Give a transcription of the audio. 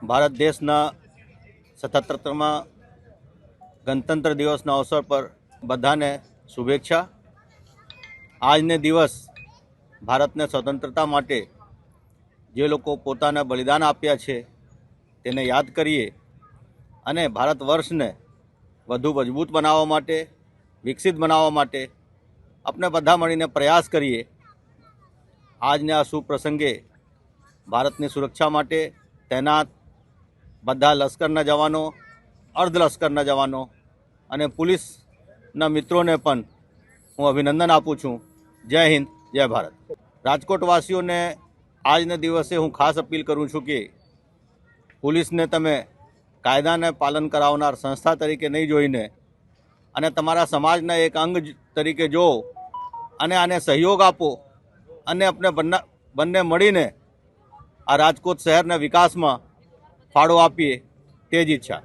ભારત દેશના 77મા ગણતંત્ર દિવસના અવસર પર બધાને શુભેચ્છા। આજને દિવસ ભારતને સ્વતંત્રતા માટે જે લોકો પોતાના બલિદાન આપ્યા છે તેને યાદ કરીએ અને ભારત વર્ષને વધુ મજબૂત બનાવવા માટે, વિકસિત બનાવવા માટે આપણે બધા મળીને પ્રયાસ કરીએ। આજના આ શુભ પ્રસંગે ભારતની સુરક્ષા માટે તૈનાત બધા લશ્કરના જવાનો, અર્ધલશ્કરના જવાનો અને પોલીસના મિત્રોને પણ હું અભિનંદન આપું છું। જય હિન્દ, જય ભારત। રાજકોટવાસીઓને આજના દિવસે હું ખાસ અપીલ કરું છું કે પોલીસને તમે કાયદાને પાલન કરાવનાર સંસ્થા તરીકે નહીં જોઈને અને તમારા સમાજના એક અંગ તરીકે જો અને આને સહયોગ આપો અને આપણે બંને મળીને આ રાજકોટ શહેરના વિકાસમાં ફાળો આપીએ, તે જ ઈચ્છા।